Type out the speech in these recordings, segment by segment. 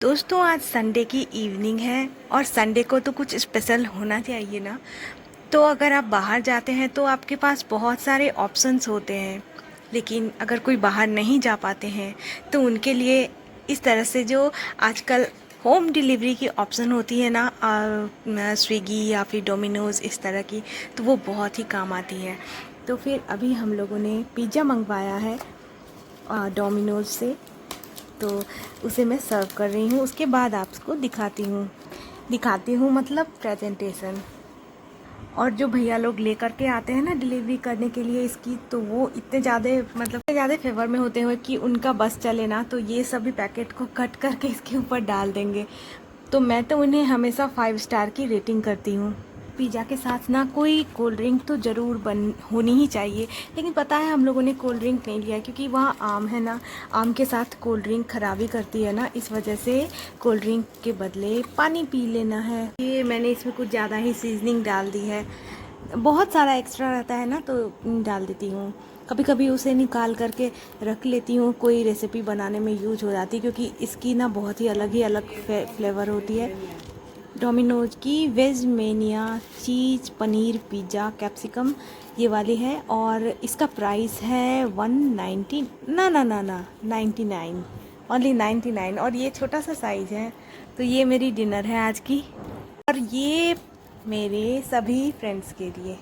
दोस्तों आज संडे की इवनिंग है और संडे को तो कुछ स्पेशल होना चाहिए ना। तो अगर आप बाहर जाते हैं तो आपके पास बहुत सारे ऑप्शंस होते हैं, लेकिन अगर कोई बाहर नहीं जा पाते हैं तो उनके लिए इस तरह से जो आजकल होम डिलीवरी की ऑप्शन होती है ना, स्विगी या फिर डोमिनोज़ इस तरह की, तो वो बहुत ही काम आती है। तो फिर अभी हम लोगों ने पिज़्ज़ा मंगवाया है डोमिनोज़ से, तो उसे मैं सर्व कर रही हूँ। उसके बाद आपको दिखाती हूँ मतलब प्रेजेंटेशन। और जो भैया लोग लेकर के आते हैं ना डिलीवरी करने के लिए इसकी, तो वो इतने ज़्यादा फेवर में होते हुए कि उनका बस चले ना तो ये सभी पैकेट को कट करके इसके ऊपर डाल देंगे। तो मैं तो उन्हें हमेशा 5 स्टार की रेटिंग करती हूँ। पिज़्ज़ा के साथ ना कोई कोल्ड ड्रिंक तो ज़रूर होनी ही चाहिए, लेकिन पता है हम लोगों ने कोल्ड ड्रिंक नहीं लिया क्योंकि वहाँ आम है ना, आम के साथ कोल्ड ड्रिंक खराबी करती है ना, इस वजह से कोल्ड ड्रिंक के बदले पानी पी लेना है। ये मैंने इसमें कुछ ज़्यादा ही सीजनिंग डाल दी है, बहुत सारा एक्स्ट्रा रहता है ना तो डाल देती हूँ। कभी कभी उसे निकाल करके रख लेती हूँ, कोई रेसिपी बनाने में यूज हो जाती है क्योंकि इसकी ना बहुत ही अलग फ्लेवर होती है। डोमिनोज की वेज मेनिया चीज़ पनीर पिज़्ज़ा कैप्सिकम ये वाली है और इसका प्राइस है 190, ना 99, ओनली 99, और ये छोटा सा साइज़ है। तो ये मेरी डिनर है आज की, और ये मेरे सभी फ्रेंड्स के लिए।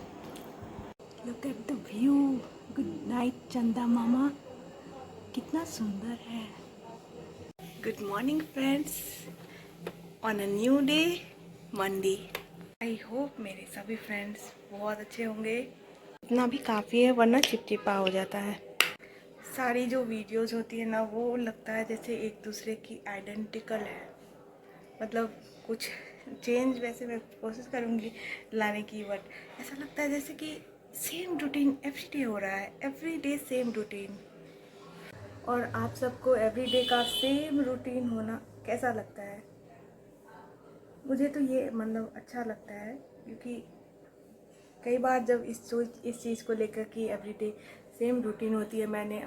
Look at the view, good night चंदा मामा, कितना सुंदर है। Good morning friends, on a new day Monday. I hope मेरे सभी फ्रेंड्स बहुत अच्छे होंगे। इतना भी काफ़ी है वरना चिपचिपा हो जाता है। सारी जो वीडियोस होती है ना वो लगता है जैसे एक दूसरे की आइडेंटिकल है, मतलब कुछ चेंज वैसे मैं कोशिश करूँगी लाने की, बट ऐसा लगता है जैसे कि सेम रूटीन एवरीडे हो रहा है, एवरीडे सेम रूटीन। और आप सबको एवरीडे का सेम रूटीन होना कैसा लगता है? मुझे तो ये मतलब अच्छा लगता है क्योंकि कई बार जब इस चीज़ को लेकर कि एवरीडे सेम रूटीन होती है, मैंने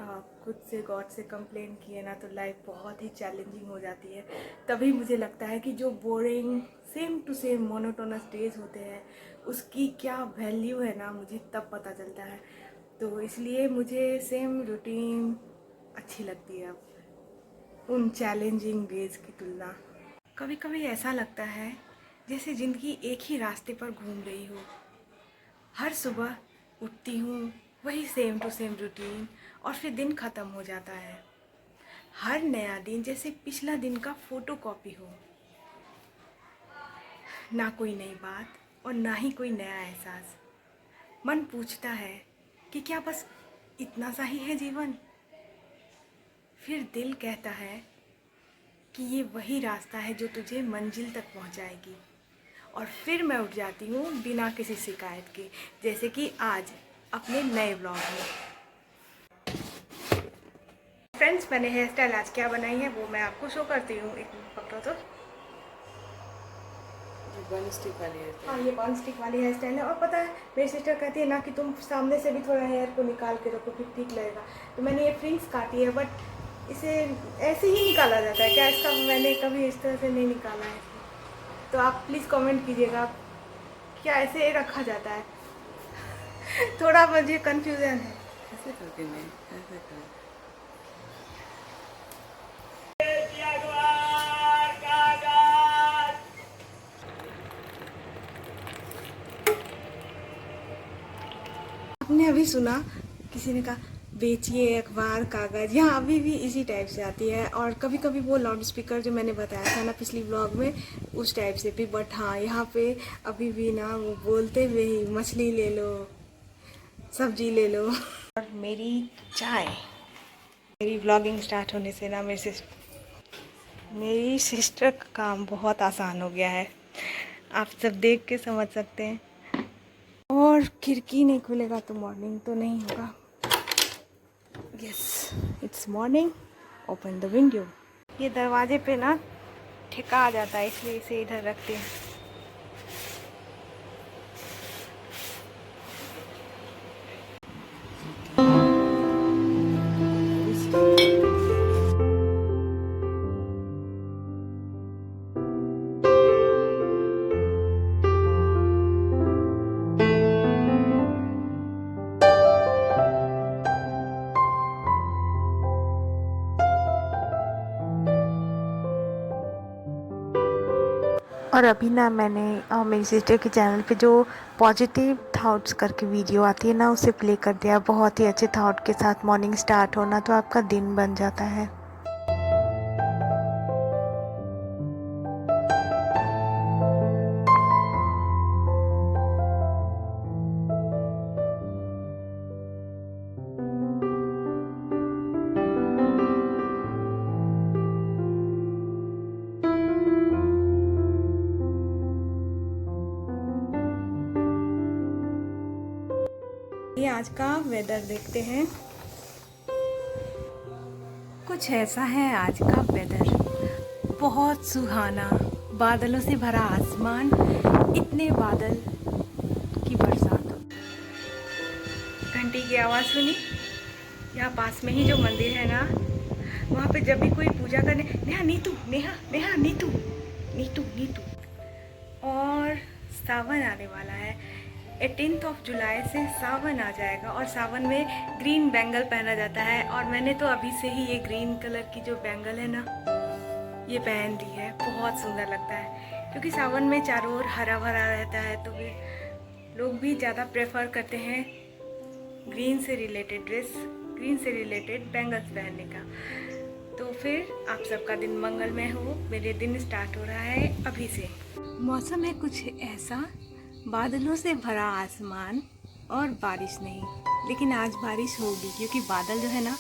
खुद से गॉड से कंप्लेन किए ना, तो लाइफ बहुत ही चैलेंजिंग हो जाती है। तभी मुझे लगता है कि जो boring same to same monotonous days होते हैं उसकी क्या वैल्यू है ना, मुझे तब पता चलता है। तो इसलिए मुझे सेम रूटीन अच्छी लगती है अब उन चैलेंजिंग डेज की तुलना। कभी कभी ऐसा लगता है जैसे ज़िंदगी एक ही रास्ते पर घूम रही हो। हर सुबह उठती हूँ, वही सेम टू सेम रूटीन, और फिर दिन ख़त्म हो जाता है। हर नया दिन जैसे पिछला दिन का फोटो कॉपी हो, ना कोई नई बात और ना ही कोई नया एहसास। मन पूछता है कि क्या बस इतना सा ही है जीवन? फिर दिल कहता है कि ये वही रास्ता है जो तुझे मंजिल तक पहुंचाएगी। और फिर मैं उठ जाती हूँ बिना किसी शिकायत के, जैसे कि आज अपने नए ब्लॉग में। फ्रेंड्स मैंने हेयर स्टाइल आज क्या बनाई है वो मैं आपको शो करती हूँ। एक मिनट पकड़ो तो। बन स्टिक वाली है। हाँ ये बन स्टिक वाली हेयर स्टाइल है, और पता है मेरी सिस्टर कहती है ना कि तुम सामने से भी थोड़ा हेयर को निकाल के रखो फिर ठीक लगेगा। तो मैंने ये फ्रिंग्स काटी है, बट इसे ऐसे ही निकाला जाता है क्या? इसका मैंने कभी इस तरह से नहीं निकाला है। तो आप प्लीज़ कमेंट कीजिएगा क्या ऐसे रखा जाता है? थोड़ा मुझे कंफ्यूजन है। ऐसे करके नहीं, ऐसे कर। आपने अभी सुना किसी ने कहा बेचिए अखबार कागज़, यहाँ अभी भी इसी टाइप से आती है। और कभी कभी वो लाउड स्पीकर जो मैंने बताया था ना पिछली ब्लॉग में, उस टाइप से भी। बट हाँ यहाँ पे अभी भी ना वो बोलते हुए ही मछली ले लो, सब्जी ले लो। और मेरी चाय, मेरी ब्लॉगिंग स्टार्ट होने से ना मेरी सिस्टर का काम बहुत आसान हो गया है, आप सब देख के समझ सकते हैं। और खिड़की नहीं खुलेगा तो मॉर्निंग तो नहीं होगा। Yes it's morning, open the window. ये दरवाजे पे ना ठेका आ जाता है इसलिए इसे इधर रखते हैं। और अभी ना मैंने मेरी सिस्टर के चैनल पे जो पॉजिटिव थॉट्स करके वीडियो आती है ना, उसे प्ले कर दिया। बहुत ही अच्छे थॉट के साथ मॉर्निंग स्टार्ट होना तो आपका दिन बन जाता है। ये आज का वेदर देखते हैं। कुछ ऐसा है आज का वेदर, बहुत सुहाना, बादलों से भरा आसमान, इतने बादल की बरसात। घंटी की आवाज़ सुनी? यहाँ पास में ही जो मंदिर है ना, वहाँ पे जब भी कोई पूजा करने, नेहा नीतू, नेहा नेहा नीतू, नीतू नीतू। और सावन आने वाला है। 18 जुलाई से सावन आ जाएगा और सावन में ग्रीन बैंगल पहना जाता है। और मैंने तो अभी से ही ये ग्रीन कलर की जो बैंगल है ना, ये पहन ली है। बहुत सुंदर लगता है क्योंकि सावन में चारों ओर हरा भरा रहता है, तो फिर लोग भी ज़्यादा प्रेफर करते हैं ग्रीन से रिलेटेड ड्रेस, ग्रीन से रिलेटेड बैंगल्स पहनने का। तो फिर आप सबका दिन मंगलमय हो। मेरे दिन स्टार्ट हो रहा है अभी से। मौसम है कुछ ऐसा, बादलों से भरा आसमान और बारिश नहीं, लेकिन आज बारिश होगी क्योंकि बादल जो है ना,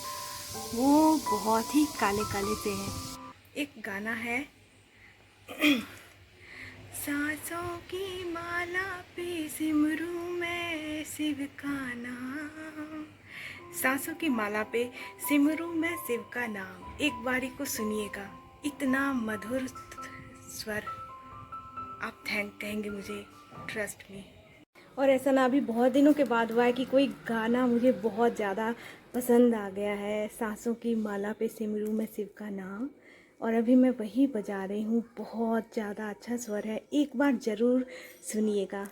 वो बहुत ही काले काले से हैं। एक गाना है सांसों की माला पे सिमरू मैं शिव का नाम, सांसों की माला पे सिमरू मैं शिव का नाम। एक बारी को सुनिएगा, इतना मधुर स्वर, आप थैंक कहेंगे मुझे, ट्रस्ट मी। और ऐसा ना अभी बहुत दिनों के बाद हुआ है कि कोई गाना मुझे बहुत ज़्यादा पसंद आ गया है। सांसों की माला पे सिमरू मैं शिव का नाम, और अभी मैं वही बजा रही हूँ। बहुत ज़्यादा अच्छा स्वर है, एक बार ज़रूर सुनिएगा।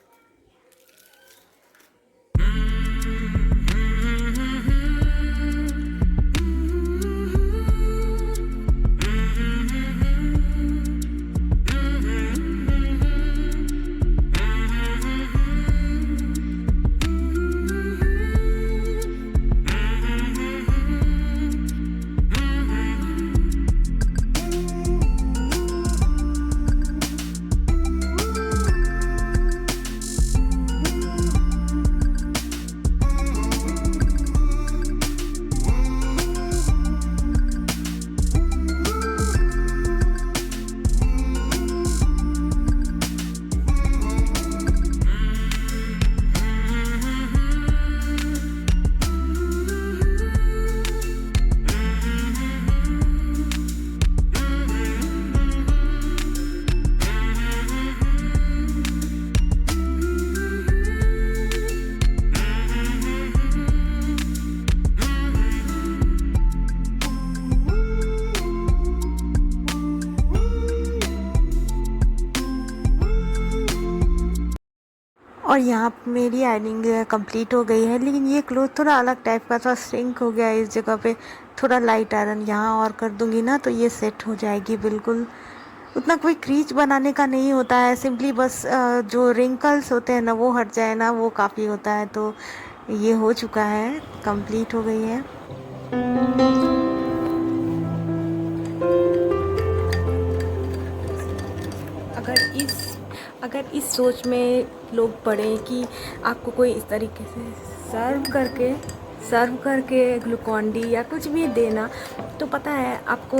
और यहाँ पे मेरी आयरनिंग कंप्लीट हो गई है, लेकिन ये क्लोथ थोड़ा अलग टाइप का था, श्रिंक हो गया इस जगह पे। थोड़ा लाइट आयरन यहाँ और कर दूंगी ना तो ये सेट हो जाएगी बिल्कुल। उतना कोई क्रीच बनाने का नहीं होता है, सिंपली बस जो रिंकल्स होते हैं ना वो हट जाए ना, वो काफ़ी होता है। तो ये हो चुका है, कंप्लीट हो गई है। अगर इस सोच में लोग पड़े कि आपको कोई इस तरीके से सर्व करके ग्लूकॉन डी या कुछ भी देना, तो पता है आपको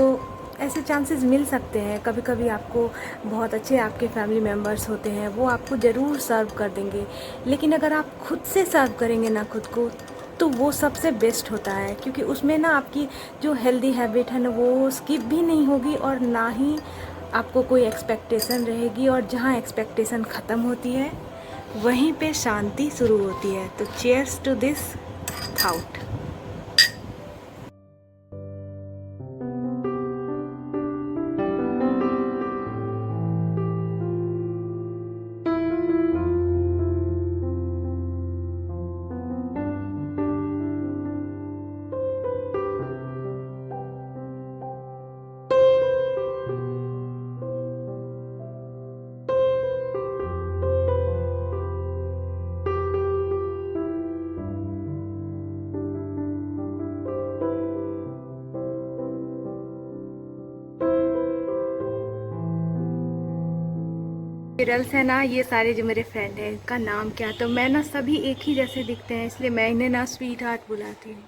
ऐसे चांसेस मिल सकते हैं। कभी कभी आपको बहुत अच्छे आपके फैमिली मेम्बर्स होते हैं, वो आपको ज़रूर सर्व कर देंगे। लेकिन अगर आप खुद से सर्व करेंगे ना खुद को, तो वो सबसे बेस्ट होता है, क्योंकि उसमें ना आपकी जो हेल्दी हैबिट है ना, वो स्किप भी नहीं होगी और ना ही आपको कोई एक्सपेक्टेशन रहेगी। और जहाँ एक्सपेक्टेशन ख़त्म होती है वहीं पे शांति शुरू होती है। तो cheers to this thought. Carols है ना, ये सारे जो मेरे फ्रेंड हैं इनका नाम क्या, तो मैं ना सभी एक ही जैसे दिखते हैं, इसलिए मैं इन्हें ना स्वीट हार्ट बुलाती हूँ,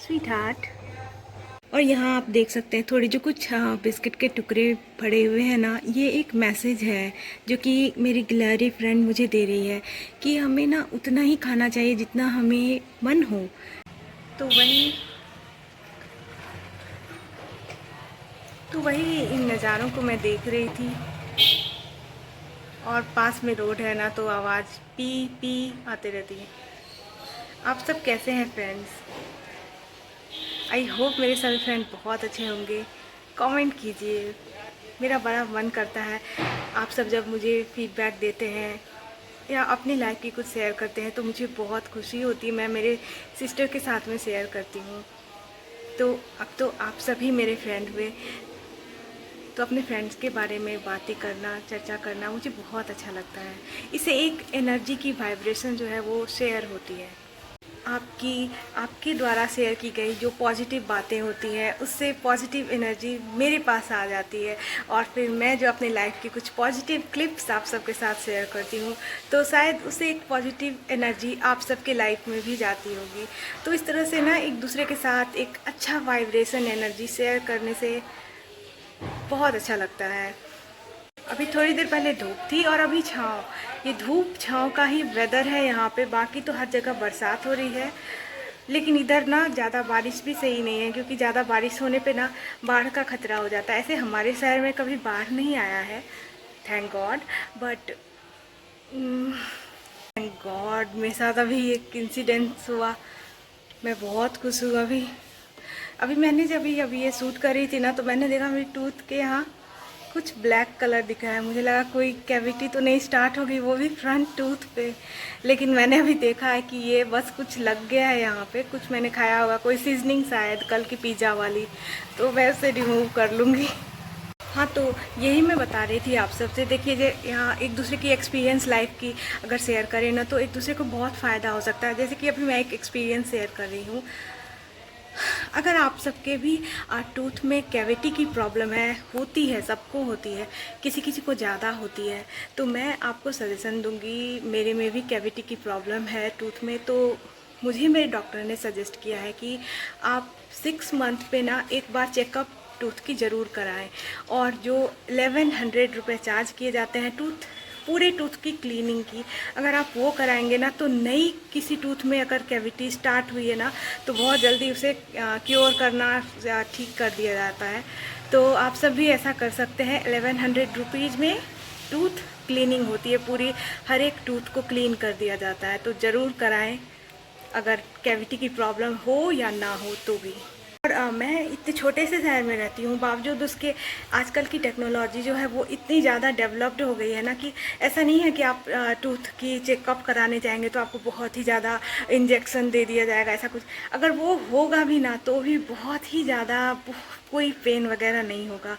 स्वीट हार्ट। और यहाँ आप देख सकते हैं थोड़ी जो कुछ बिस्किट के टुकड़े पड़े हुए हैं ना, ये एक मैसेज है जो कि मेरी गिलहरी फ्रेंड मुझे दे रही है कि हमें ना उतना ही खाना चाहिए जितना हमें मन हो। तो वही इन नज़ारों को मैं देख रही थी, और पास में रोड है ना, तो आवाज़ पी पी आते रहती है। आप सब कैसे हैं फ्रेंड्स? आई होप मेरे सभी फ्रेंड बहुत अच्छे होंगे। कमेंट कीजिए, मेरा बड़ा मन करता है आप सब जब मुझे फीडबैक देते हैं या अपनी लाइफ की कुछ शेयर करते हैं तो मुझे बहुत खुशी होती है। मैं मेरे सिस्टर के साथ में शेयर करती हूँ। तो अब तो आप सभी मेरे फ्रेंड हुए, तो अपने फ्रेंड्स के बारे में बातें करना, चर्चा करना मुझे बहुत अच्छा लगता है। इससे एक एनर्जी की वाइब्रेशन जो है वो शेयर होती है। आपके द्वारा शेयर की गई जो पॉजिटिव बातें होती हैं उससे पॉजिटिव एनर्जी मेरे पास आ जाती है, और फिर मैं जो अपनी लाइफ की कुछ पॉजिटिव क्लिप्स आप सबके साथ शेयर करती हूँ तो शायद उससे एक पॉजिटिव एनर्जी आप सबके लाइफ में भी जाती होगी। तो इस तरह से ना एक दूसरे के साथ एक अच्छा वाइब्रेशन एनर्जी शेयर करने से बहुत अच्छा लगता है। अभी थोड़ी देर पहले धूप थी और अभी छाँव। ये धूप छाँव का ही वेदर है यहाँ पे, बाकी तो हर जगह बरसात हो रही है। लेकिन इधर ना ज़्यादा बारिश भी सही नहीं है, क्योंकि ज़्यादा बारिश होने पे ना बाढ़ का खतरा हो जाता है। ऐसे हमारे शहर में कभी बाढ़ नहीं आया है, thank God. But thank God मेरे साथ अभी एक इंसिडेंस हुआ, मैं बहुत खुश हूँ। अभी मैंने जब अभी ये शूट कर रही थी ना, तो मैंने देखा मेरी टूथ के यहाँ कुछ ब्लैक कलर दिख रहा है। मुझे लगा कोई कैविटी तो नहीं स्टार्ट होगी, वो भी फ्रंट टूथ पे। लेकिन मैंने अभी देखा है कि ये बस कुछ लग गया है यहाँ पे, कुछ मैंने खाया होगा, कोई सीजनिंग शायद कल की पिज़्ज़ा वाली, तो मैं उसे रिमूव कर लूँगी। हाँ, तो यही मैं बता रही थी आप सबसे। देखिए, जो यहाँ एक दूसरे की एक्सपीरियंस लाइफ की अगर शेयर करें ना, तो एक दूसरे को बहुत फ़ायदा हो सकता है। जैसे कि अभी मैं एक एक्सपीरियंस शेयर कर रही हूँ। अगर आप सबके भी टूथ में कैविटी की प्रॉब्लम है, होती है, सबको होती है, किसी किसी को ज़्यादा होती है, तो मैं आपको सजेशन दूंगी। मेरे में भी कैविटी की प्रॉब्लम है टूथ में, तो मुझे मेरे डॉक्टर ने सजेस्ट किया है कि आप 6 मंथ पे ना एक बार चेकअप टूथ की ज़रूर कराएं। और जो 1100 रुपये चार्ज किए जाते हैं पूरे टूथ की क्लीनिंग की, अगर आप वो कराएंगे ना, तो नई किसी टूथ में अगर कैविटी स्टार्ट हुई है ना, तो बहुत जल्दी उसे क्योर करना, ठीक कर दिया जाता है। तो आप सब भी ऐसा कर सकते हैं। 1100 रुपीज़ में टूथ क्लीनिंग होती है, पूरी हर एक टूथ को क्लीन कर दिया जाता है। तो ज़रूर कराएं, अगर कैविटी की प्रॉब्लम हो या ना हो तो भी। और मैं इतने छोटे से शहर में रहती हूँ, बावजूद उसके आजकल की टेक्नोलॉजी जो है वो इतनी ज़्यादा डेवलप्ड हो गई है ना, कि ऐसा नहीं है कि आप टूथ की चेकअप कराने जाएंगे तो आपको बहुत ही ज़्यादा इंजेक्शन दे दिया जाएगा, ऐसा कुछ। अगर वो होगा भी ना, तो भी बहुत ही ज़्यादा कोई पेन वगैरह नहीं होगा।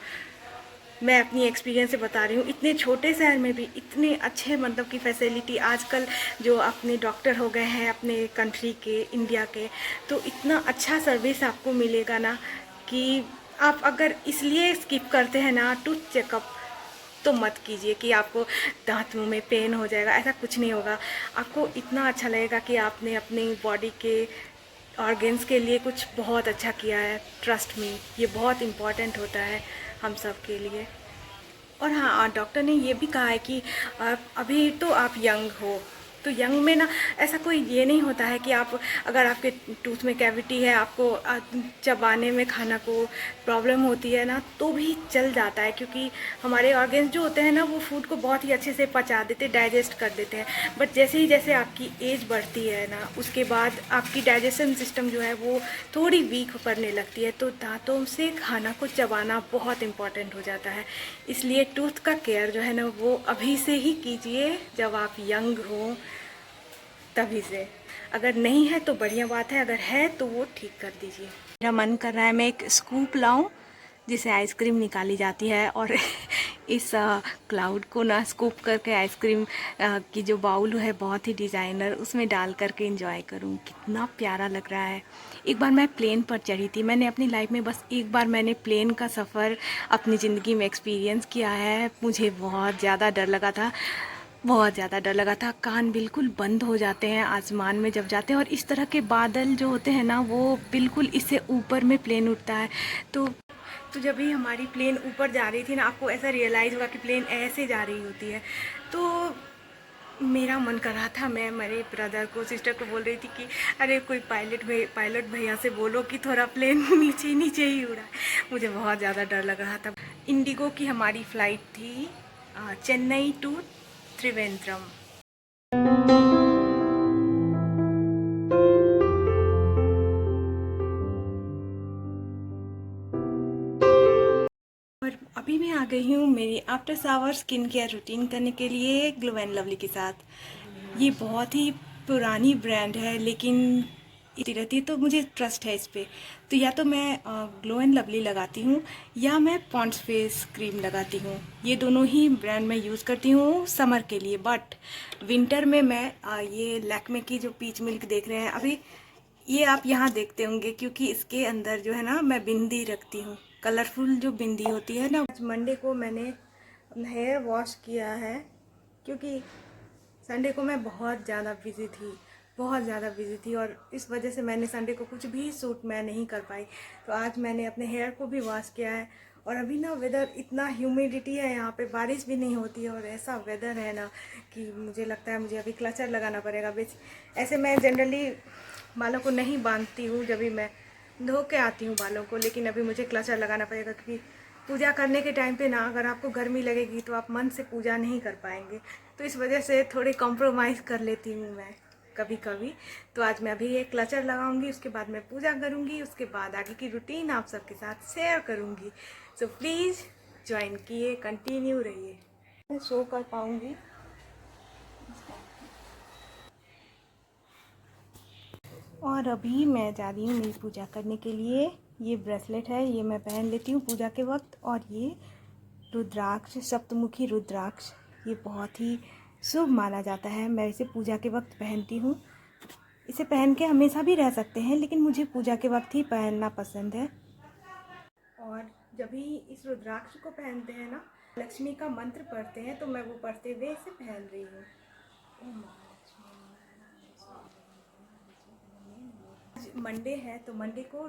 मैं अपनी एक्सपीरियंस से बता रही हूँ। इतने छोटे शहर में भी इतने अच्छे मतलब की फैसिलिटी आजकल जो अपने डॉक्टर हो गए हैं अपने कंट्री के, इंडिया के, तो इतना अच्छा सर्विस आपको मिलेगा ना, कि आप अगर इसलिए स्किप करते हैं ना टूथ चेकअप, तो मत कीजिए कि आपको दांत मुंह में पेन हो जाएगा। ऐसा कुछ नहीं होगा। आपको इतना अच्छा लगेगा कि आपने अपनी बॉडी के ऑर्गन्स के लिए कुछ बहुत अच्छा किया है। ट्रस्ट मी, ये बहुत इम्पॉर्टेंट होता है हम सब के लिए। और हाँ, डॉक्टर ने ये भी कहा है कि अभी तो आप यंग हो, तो यंग में ना ऐसा कोई ये नहीं होता है कि आप, अगर आपके टूथ में कैविटी है, आपको चबाने में खाना को प्रॉब्लम होती है ना, तो भी चल जाता है, क्योंकि हमारे ऑर्गन्स जो होते हैं ना, वो फूड को बहुत ही अच्छे से पचा देते, डाइजेस्ट कर देते हैं। बट जैसे आपकी एज बढ़ती है ना, उसके बाद आपकी डाइजेशन सिस्टम जो है वो थोड़ी वीक करने लगती है, तो दांतों से खाना को चबाना बहुत इम्पॉर्टेंट हो जाता है। इसलिए टूथ का केयर जो है ना, वो अभी से ही कीजिए, जब आप यंग हो तभी से। अगर नहीं है तो बढ़िया बात है, अगर है तो वो ठीक कर दीजिए। मेरा मन कर रहा है मैं एक स्कूप लाऊं जिसे आइसक्रीम निकाली जाती है, और इस क्लाउड को ना स्कूप करके आइसक्रीम की जो बाउल है बहुत ही डिज़ाइनर, उसमें डाल करके इंजॉय करूँ। कितना प्यारा लग रहा है। एक बार मैं प्लेन पर चढ़ी थी। मैंने अपनी लाइफ में बस एक बार मैंने प्लेन का सफ़र अपनी ज़िंदगी में एक्सपीरियंस किया है। मुझे बहुत ज़्यादा डर लगा था, बहुत ज़्यादा डर लगा था। कान बिल्कुल बंद हो जाते हैं आसमान में जब जाते हैं, और इस तरह के बादल जो होते हैं ना, वो बिल्कुल इससे ऊपर में प्लेन उठता है। तो जब भी हमारी प्लेन ऊपर जा रही थी ना, आपको ऐसा रियलाइज़ होगा कि प्लेन ऐसे जा रही होती है। तो मेरा मन कर रहा था, मैं मेरे ब्रदर को, सिस्टर को बोल रही थी कि अरे कोई पायलट भैया से बोलो कि थोड़ा प्लेन नीचे नीचे ही उड़ाए। मुझे बहुत ज़्यादा डर लग रहा था। इंडिगो की हमारी फ़्लाइट थी चेन्नई टू त्रिवेंद्रम। और अभी मैं आ गई हूँ मेरी after shower skin care routine करने के लिए ग्लो एंड लवली के साथ। ये बहुत ही पुरानी ब्रांड है, लेकिन इतनी रहती है, तो मुझे ट्रस्ट है इस पे। तो या तो मैं ग्लो एंड लवली लगाती हूँ, या मैं पॉन्ड्स फेस क्रीम लगाती हूँ। ये दोनों ही ब्रांड मैं यूज़ करती हूँ समर के लिए। बट विंटर में मैं ये लैक्मे की जो पीच मिल्क देख रहे हैं अभी, ये आप यहाँ देखते होंगे, क्योंकि इसके अंदर जो है ना, मैं बिंदी रखती हूँ, कलरफुल जो बिंदी होती है ना। आज मंडे को मैंने हेयर वॉश किया है, क्योंकि संडे को मैं बहुत ज़्यादा बिजी थी, बहुत ज़्यादा बिजी थी, और इस वजह से मैंने संडे को कुछ भी शूट मैं नहीं कर पाई। तो आज मैंने अपने हेयर को भी वॉश किया है। और अभी ना वेदर इतना ह्यूमिडिटी है यहाँ पे, बारिश भी नहीं होती है, और ऐसा वेदर है ना कि मुझे लगता है मुझे अभी क्लचर लगाना पड़ेगा। बीच ऐसे मैं जनरली बालों को नहीं बांधती हूँ, जब भी मैं धो के आती हूँ बालों को, लेकिन अभी मुझे क्लचर लगाना पड़ेगा, क्योंकि पूजा करने के टाइम पे ना अगर आपको गर्मी लगेगी तो आप मन से पूजा नहीं कर पाएंगे। तो इस वजह से थोड़ी कॉम्प्रोमाइज़ कर लेती हूँ मैं कभी कभी। तो आज मैं अभी एक क्लचर लगाऊंगी, उसके बाद मैं पूजा करूँगी, उसके बाद आगे की रूटीन आप सबके साथ शेयर करूँगी। सो प्लीज़ ज्वाइन किए, कंटिन्यू रहिए। मैं शो कर पाऊँगी। और अभी मैं जा रही हूँ मेरी पूजा करने के लिए। ये ब्रेसलेट है, ये मैं पहन लेती हूँ पूजा के वक्त। और ये रुद्राक्ष, सप्तमुखी रुद्राक्ष, ये बहुत ही शुभ माना जाता है। मैं इसे पूजा के वक्त पहनती हूँ। इसे पहन के हमेशा भी रह सकते हैं, लेकिन मुझे पूजा के वक्त ही पहनना पसंद है। और जब भी इस रुद्राक्ष को पहनते हैं ना, लक्ष्मी का मंत्र पढ़ते हैं, तो मैं वो पढ़ते हुए इसे पहन रही हूँ। ओम आज मंडे है, तो मंडे को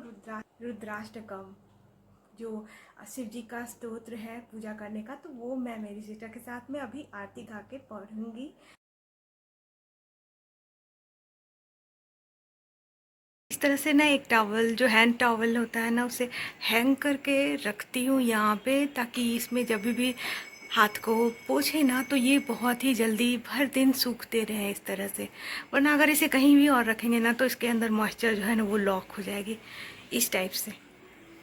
रुद्राष्टकम, जो शिव जी का स्तोत्र है पूजा करने का, तो वो मैं मेरी सिस्टर के साथ में अभी आरती गा के पढ़ूंगी। इस तरह से ना एक टॉवल, जो हैंड टॉवल होता है ना, उसे हैंग करके रखती हूँ यहाँ पे, ताकि इसमें जब भी हाथ को पोछे ना, तो ये बहुत ही जल्दी भर दिन सूखते रहे इस तरह से। वरना अगर इसे कहीं भी और रखेंगे ना, तो इसके अंदर मॉइस्चर जो है ना, वो लॉक हो जाएगी इस टाइप से,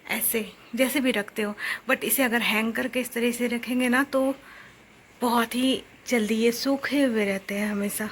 ऐसे जैसे भी रखते हो। बट इसे अगर हैंग करके इस तरह से रखेंगे ना, तो बहुत ही जल्दी ये सूखे हुए रहते हैं हमेशा।